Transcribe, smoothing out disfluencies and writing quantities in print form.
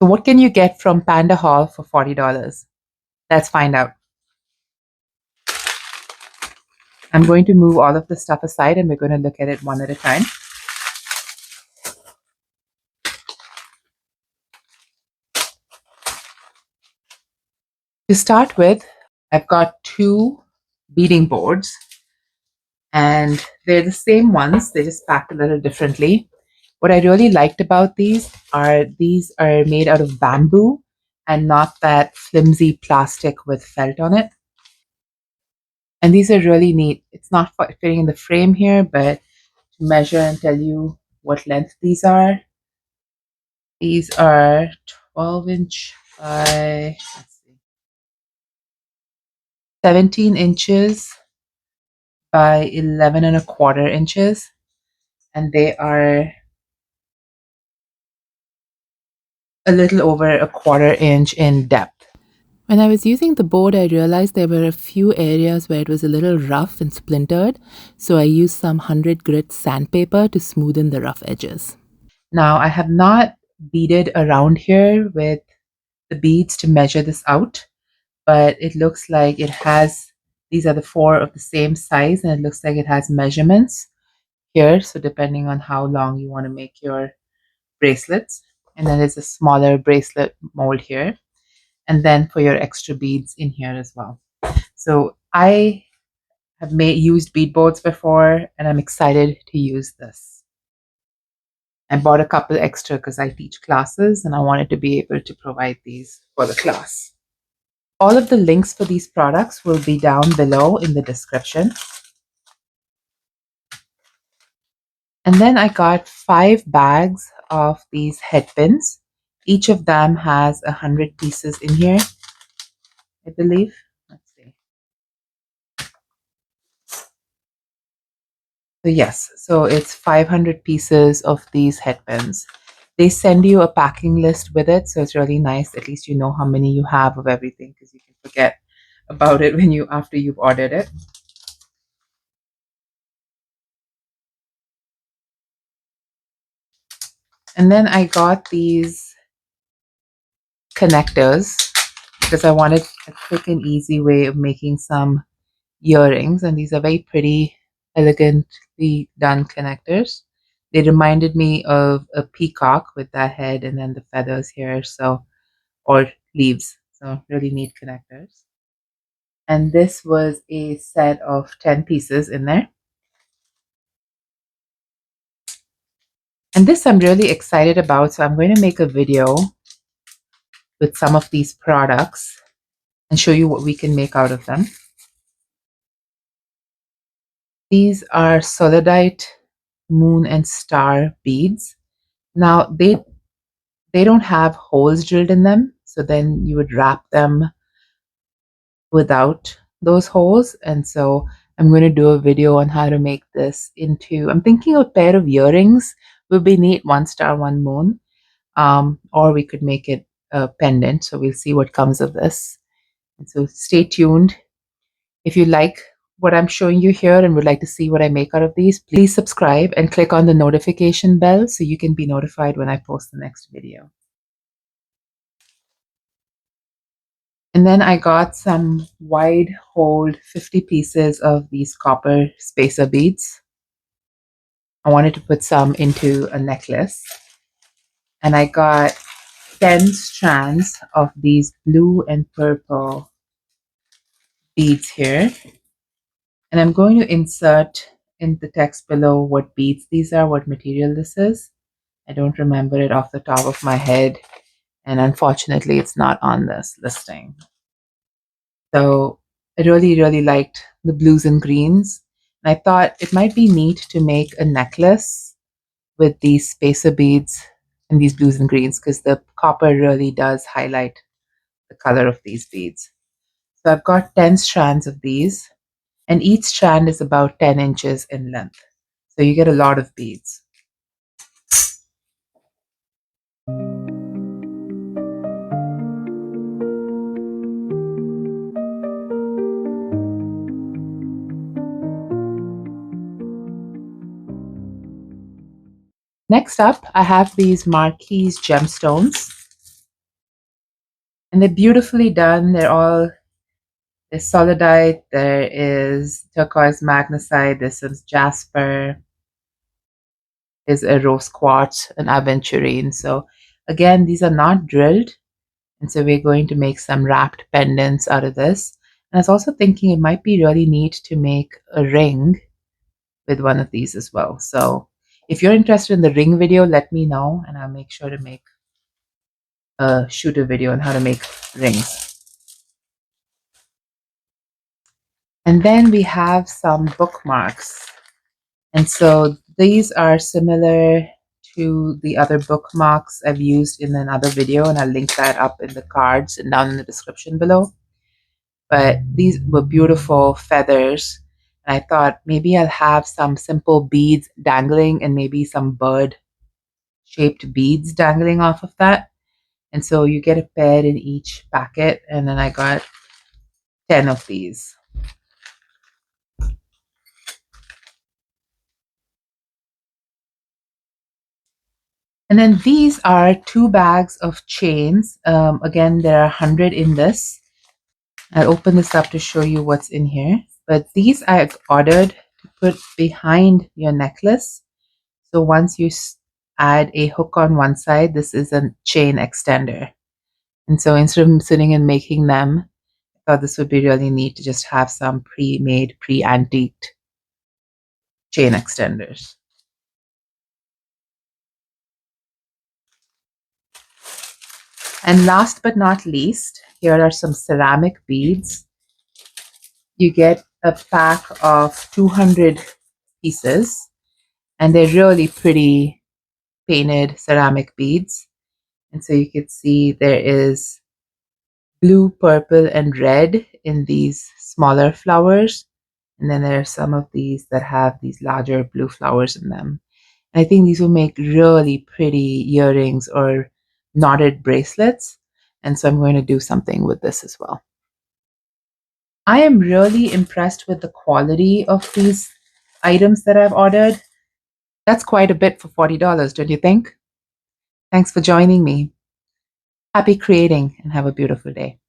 So what can you get from Pandahall for $40? Let's find out. I'm going to move all of the stuff aside and we're going to look at it one at a time. To start with, I've got two beading boards and they're the same ones, they're just packed a little differently. What I really liked about these are made out of bamboo and not that flimsy plastic with felt on it. And these are really neat. It's not fitting in the frame here, but to measure and tell you what length these are. These are 12-inch by, let's see, 17 inches by 11 1/4 inches. And they are a little over a 1/4 inch in depth. When I was using the board, I realized there were a few areas where it was a little rough and splintered, so I used some 100 grit sandpaper to smoothen the rough edges. Now, I have not beaded around here with the beads to measure this out, but it looks like it has, these are the four of the same size, and it looks like it has measurements here. So depending on how long you want to make your bracelets. And then there's a smaller bracelet mold here. And then for your extra beads in here as well. So I have used bead boards before and I'm excited to use this. I bought a couple extra because I teach classes and I wanted to be able to provide these for the class. All of the links for these products will be down below in the description. And then I got 5 bags of these head pins. Each of them has 100 pieces in here, I believe. Let's see. So yes, so it's 500 pieces of these head pins. They send you a packing list with it, so it's really nice. At least you know how many you have of everything because you can forget about it when after you've ordered it. And then I got these connectors because I wanted a quick and easy way of making some earrings, and these are very pretty, elegantly done connectors. They reminded me of a peacock with that head and then the feathers here, so, or leaves. So really neat connectors. And this was a set of 10 pieces in there. And this I'm really excited about, so I'm going to make a video with some of these products and show you what we can make out of them. These are solidite moon and star beads. Now they don't have holes drilled in them, so then you would wrap them without those holes. And so I'm going to do a video on how to make this into, I'm thinking a pair of earrings would be neat, 1 star, 1 moon. Or we could make it a pendant. So we'll see what comes of this. And so stay tuned. If you like what I'm showing you here and would like to see what I make out of these, please subscribe and click on the notification bell so you can be notified when I post the next video. And then I got some wide hold 50 pieces of these copper spacer beads. I wanted to put some into a necklace. And I got 10 strands of these blue and purple beads here. And I'm going to insert in the text below what beads these are, what material this is. I don't remember it off the top of my head. And unfortunately, it's not on this listing. So I really, really liked the blues and greens. And I thought it might be neat to make a necklace with these spacer beads and these blues and greens because the copper really does highlight the color of these beads. So I've got 10 strands of these, and each strand is about 10 inches in length. So you get a lot of beads. Next up, I have these Marquise gemstones. And they're beautifully done. There's solidite, there is turquoise magnesite, there's some jasper, there's a rose quartz, an aventurine. So again, these are not drilled. And so we're going to make some wrapped pendants out of this. And I was also thinking it might be really neat to make a ring with one of these as well. So if you're interested in the ring video, let me know and I'll make sure to shoot a video on how to make rings. And then we have some bookmarks. And so these are similar to the other bookmarks I've used in another video, and I'll link that up in the cards and down in the description below. But these were beautiful feathers. And I thought maybe I'll have some simple beads dangling and maybe some bird shaped beads dangling off of that. And so you get a pair in each packet, and then I got 10 of these. And then these are 2 bags of chains. Again, there are 100 in this. I'll open this up to show you what's in here. But these I ordered to put behind your necklace. So once you add a hook on one side, this is a chain extender. And so instead of sitting and making them, I thought this would be really neat to just have some pre-made, pre-antiqued chain extenders. And last but not least, here are some ceramic beads. You get a pack of 200 pieces, and they're really pretty painted ceramic beads. And so you can see there is blue, purple, and red in these smaller flowers. And then there are some of these that have these larger blue flowers in them. And I think these will make really pretty earrings or knotted bracelets. And so I'm going to do something with this as well. I am really impressed with the quality of these items that I've ordered. That's quite a bit for $40, don't you think? Thanks for joining me. Happy creating and have a beautiful day.